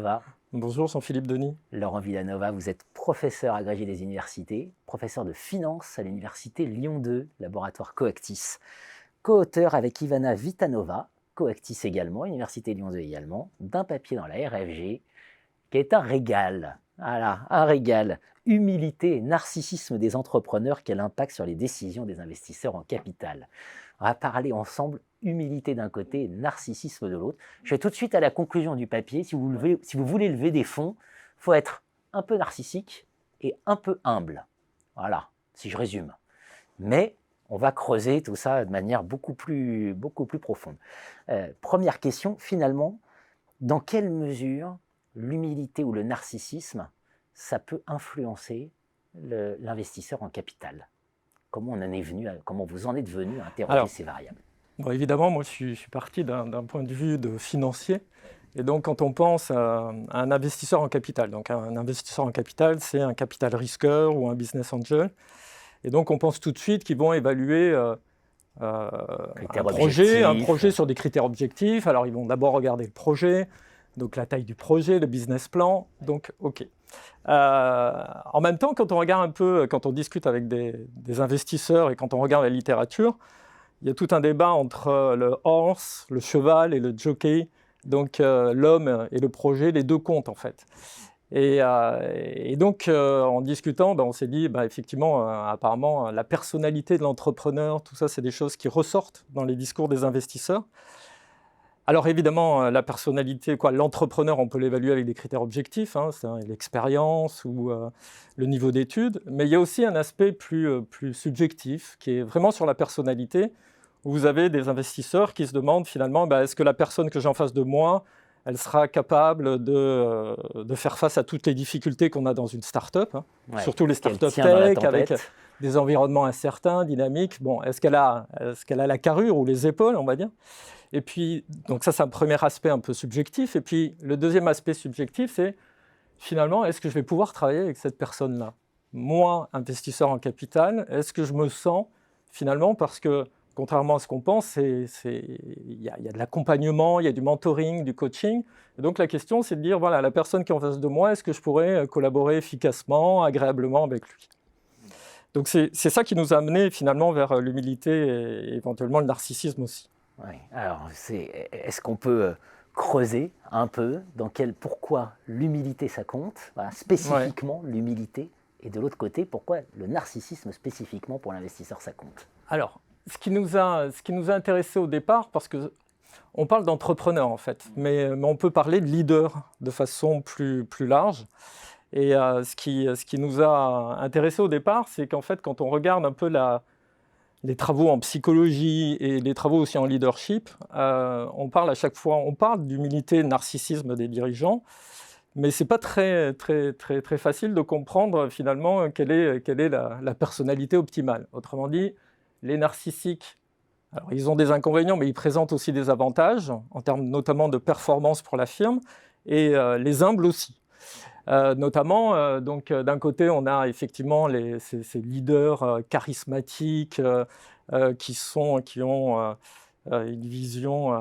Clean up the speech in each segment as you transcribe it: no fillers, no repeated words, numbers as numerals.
Villanova. Bonjour Jean-Philippe Denis. Laurent Villanova, vous êtes professeur agrégé des universités, professeur de finance à l'université Lyon 2, laboratoire Coactis, co-auteur avec Ivana Vitanova, Coactis également, université Lyon 2 également, d'un papier dans la RFG, qui est un régal. Voilà, un régal. Humilité et narcissisme des entrepreneurs, quel impact sur les décisions des investisseurs en capital. On va parler ensemble humilité d'un côté et narcissisme de l'autre. Je vais tout de suite à la conclusion du papier. Si vous voulez lever des fonds, il faut être un peu narcissique et un peu humble. Voilà, si je résume. Mais on va creuser tout ça de manière beaucoup plus profonde. Première question, finalement, dans quelle mesure l'humilité ou le narcissisme, ça peut influencer l'investisseur en capital? Comment vous en êtes venu à interroger ces variables? Bon, évidemment, moi je suis parti d'un point de vue de financier. Et donc quand on pense à un investisseur en capital, donc un investisseur en capital, c'est un capital risqueur ou un business angel. Et donc on pense tout de suite qu'ils vont évaluer un projet sur des critères objectifs. Alors ils vont d'abord regarder le projet, donc la taille du projet, le business plan, donc ok. En même temps, quand on regarde un peu, quand on discute avec des investisseurs et quand on regarde la littérature, il y a tout un débat entre le horse, le cheval et le jockey, donc l'homme et le projet, les deux comptent en fait. Et donc en discutant, on s'est dit, effectivement, apparemment, la personnalité de l'entrepreneur, tout ça, c'est des choses qui ressortent dans les discours des investisseurs. Alors évidemment, la personnalité, l'entrepreneur, on peut l'évaluer avec des critères objectifs, c'est l'expérience ou le niveau d'études, mais il y a aussi un aspect plus subjectif qui est vraiment sur la personnalité, où vous avez des investisseurs qui se demandent finalement, est-ce que la personne que j'ai en face de moi, elle sera capable de faire face à toutes les difficultés qu'on a dans une start-up, surtout les start-up tech, avec des environnements incertains, dynamiques. Bon, est-ce qu'elle a la carrure ou les épaules, on va dire? Et puis, donc ça, c'est un premier aspect un peu subjectif. Et puis, le deuxième aspect subjectif, c'est finalement, est-ce que je vais pouvoir travailler avec cette personne-là? Moi, investisseur en capital, est-ce que je me sens finalement, parce que contrairement à ce qu'on pense, il y a de l'accompagnement, il y a du mentoring, du coaching. Et donc la question, c'est de dire, voilà, la personne qui est en face de moi, est-ce que je pourrais collaborer efficacement, agréablement avec lui? Donc c'est ça qui nous a amené finalement vers l'humilité et éventuellement le narcissisme aussi. Oui. Alors, est-ce qu'on peut creuser un peu pourquoi l'humilité ça compte, voilà, spécifiquement l'humilité, et de l'autre côté, pourquoi le narcissisme spécifiquement pour l'investisseur ça compte? Alors, ce qui nous a intéressé au départ, parce qu'on parle d'entrepreneur en fait, mais on peut parler de leader de façon plus large. Et ce qui nous a intéressé au départ, c'est qu'en fait, quand on regarde un peu les travaux en psychologie et les travaux aussi en leadership, on parle à chaque fois, on parle d'humilité, de narcissisme des dirigeants, mais c'est pas très facile de comprendre finalement quelle est la personnalité optimale. Autrement dit, les narcissiques, alors ils ont des inconvénients, mais ils présentent aussi des avantages en termes notamment de performance pour la firme, et les humbles aussi. Notamment, donc d'un côté, on a effectivement ces leaders charismatiques qui ont une vision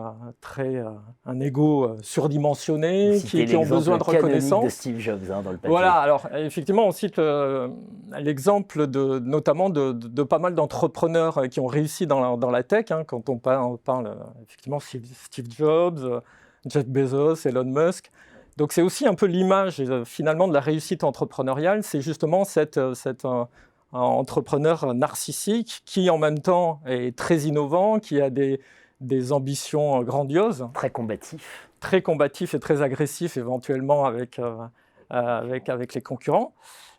un ego surdimensionné, qui ont besoin de reconnaissance. De Steve Jobs dans le papier. Voilà, alors effectivement, on cite l'exemple notamment de pas mal d'entrepreneurs qui ont réussi dans la tech, quand on parle effectivement Steve Jobs, Jeff Bezos, Elon Musk. Donc c'est aussi un peu l'image finalement de la réussite entrepreneuriale, c'est justement cet entrepreneur narcissique qui en même temps est très innovant, qui a des ambitions grandioses. Très combatif. Très combatif et très agressif éventuellement avec les concurrents.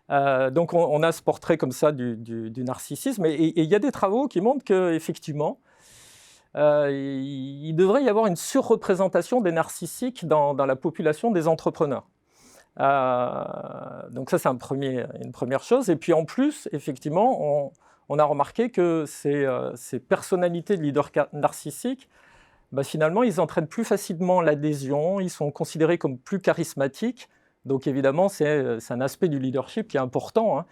Donc on a ce portrait comme ça du narcissisme, et il y a des travaux qui montrent qu'effectivement, il devrait y avoir une surreprésentation des narcissiques dans la population des entrepreneurs. Donc ça, c'est une première chose. Et puis en plus, effectivement, on a remarqué que ces personnalités de leaders narcissiques, finalement, ils entraînent plus facilement l'adhésion, ils sont considérés comme plus charismatiques. Donc évidemment, c'est un aspect du leadership qui est important,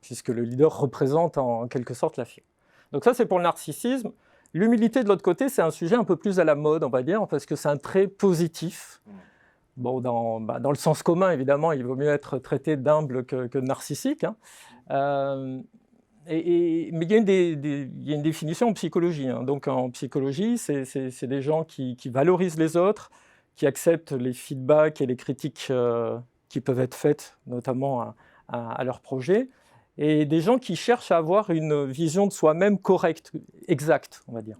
puisque le leader représente en quelque sorte la firme. Donc ça, c'est pour le narcissisme. L'humilité, de l'autre côté, c'est un sujet un peu plus à la mode, on va dire, parce que c'est un trait positif Bon, dans le sens commun, évidemment, il vaut mieux être traité d'humble que de narcissique, hein. Mais il y a une définition en psychologie, hein. Donc en psychologie, c'est des gens qui valorisent les autres, qui acceptent les feedbacks et les critiques qui peuvent être faites, notamment à leur projet, et des gens qui cherchent à avoir une vision de soi-même correcte, exacte, on va dire.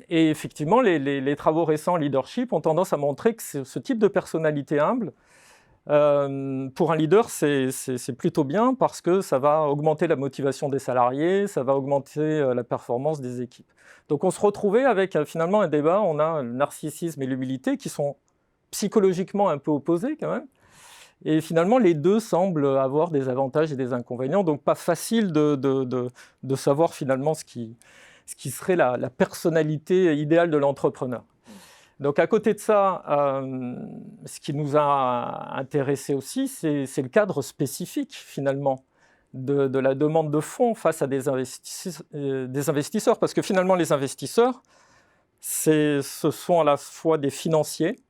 Et effectivement, les travaux récents en leadership ont tendance à montrer que ce type de personnalité humble, pour un leader, c'est plutôt bien parce que ça va augmenter la motivation des salariés, ça va augmenter la performance des équipes. Donc on se retrouvait avec finalement un débat, on a le narcissisme et l'humilité qui sont psychologiquement un peu opposés quand même. Et finalement, les deux semblent avoir des avantages et des inconvénients, donc pas facile de savoir finalement ce qui serait la personnalité idéale de l'entrepreneur. Donc à côté de ça, ce qui nous a intéressés aussi, c'est le cadre spécifique finalement de la demande de fonds face à des investisseurs. Parce que finalement, les investisseurs, ce sont à la fois des financiers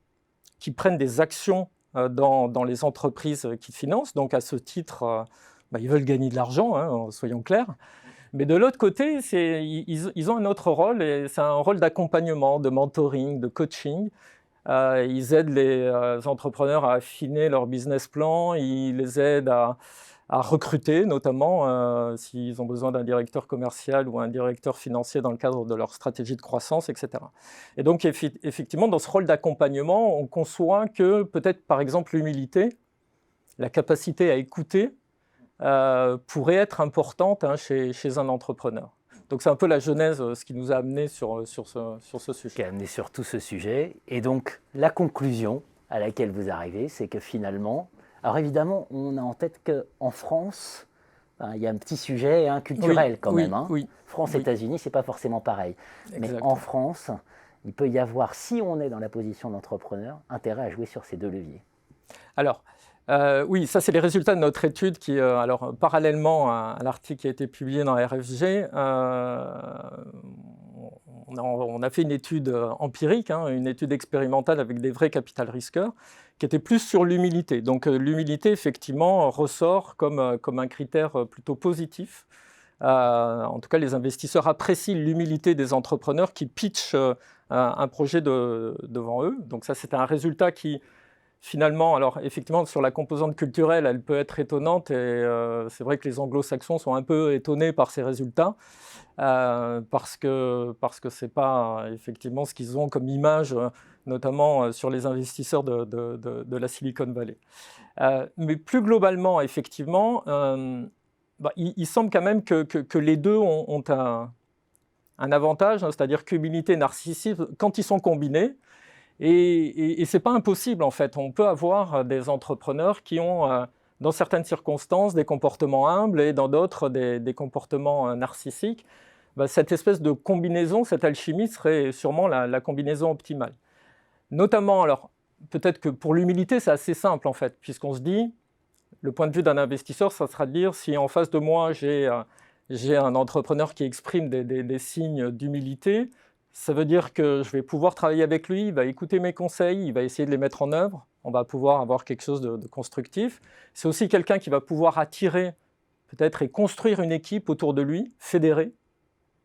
qui prennent des actions dans les entreprises qu'ils financent. Donc à ce titre, ils veulent gagner de l'argent, hein, soyons clairs. Mais de l'autre côté, ils ont un autre rôle, et c'est un rôle d'accompagnement, de mentoring, de coaching. Ils aident les entrepreneurs à affiner leur business plan, ils les aident à recruter, notamment s'ils ont besoin d'un directeur commercial ou un directeur financier dans le cadre de leur stratégie de croissance, etc. Et donc, effectivement, dans ce rôle d'accompagnement, on conçoit que peut-être, par exemple, l'humilité, la capacité à écouter, pourrait être importante, hein, chez un entrepreneur. Donc c'est un peu la genèse, ce qui nous a amené sur ce sujet. Qui a amené sur tout ce sujet. Et donc la conclusion à laquelle vous arrivez, c'est que finalement, alors évidemment, on a en tête qu'en France, il y a un petit sujet culturel quand même. Hein. Oui. France, États-Unis, c'est pas forcément pareil. Exactement. Mais en France, il peut y avoir, si on est dans la position d'entrepreneur, intérêt à jouer sur ces deux leviers. Alors, oui, ça c'est les résultats de notre étude qui, alors parallèlement à l'article qui a été publié dans RFG, on a fait une étude empirique, hein, une étude expérimentale avec des vrais capital risqueurs, qui était plus sur l'humilité. Donc l'humilité, effectivement, ressort comme un critère plutôt positif. En tout cas, les investisseurs apprécient l'humilité des entrepreneurs qui pitchent un projet devant eux. Donc ça, c'est un résultat qui, finalement, alors effectivement, sur la composante culturelle, elle peut être étonnante, et c'est vrai que les anglo-saxons sont un peu étonnés par ces résultats, parce que c'est pas effectivement ce qu'ils ont comme image, notamment sur les investisseurs de la Silicon Valley. Mais plus globalement, effectivement, il semble quand même que les deux ont un avantage, hein, c'est-à-dire qu'humilité et narcissisme, quand ils sont combinés, et ce n'est pas impossible en fait. On peut avoir des entrepreneurs qui ont, dans certaines circonstances, des comportements humbles et dans d'autres, des comportements narcissiques. Cette espèce de combinaison, cette alchimie serait sûrement la combinaison optimale. Notamment, alors peut-être que pour l'humilité, c'est assez simple en fait, puisqu'on se dit, le point de vue d'un investisseur, ça sera de dire si en face de moi, j'ai un entrepreneur qui exprime des signes d'humilité, ça veut dire que je vais pouvoir travailler avec lui, il va écouter mes conseils, il va essayer de les mettre en œuvre, on va pouvoir avoir quelque chose de constructif. C'est aussi quelqu'un qui va pouvoir attirer peut-être et construire une équipe autour de lui, fédérer.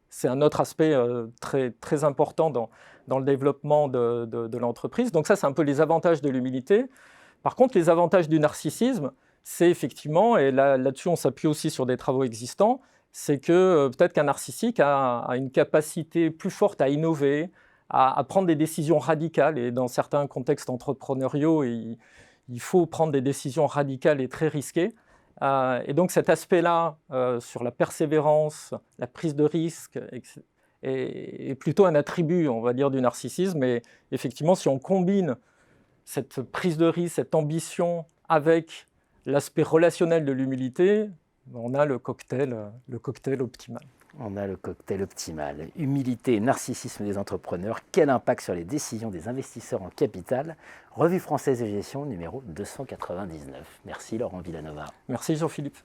C'est un autre aspect très, très important dans le développement de l'entreprise. Donc ça, c'est un peu les avantages de l'humilité. Par contre, les avantages du narcissisme, c'est effectivement, et là-dessus on s'appuie aussi sur des travaux existants, c'est que peut-être qu'un narcissique a une capacité plus forte à innover, à prendre des décisions radicales. Et dans certains contextes entrepreneuriaux, il faut prendre des décisions radicales et très risquées. Et donc cet aspect-là, sur la persévérance, la prise de risque, est plutôt un attribut, on va dire, du narcissisme. Et effectivement, si on combine cette prise de risque, cette ambition avec l'aspect relationnel de l'humilité, on a le cocktail optimal. On a le cocktail optimal. Humilité, narcissisme des entrepreneurs, quel impact sur les décisions des investisseurs en capital? Revue française de gestion numéro 299. Merci Laurent Villanova. Merci Jean-Philippe.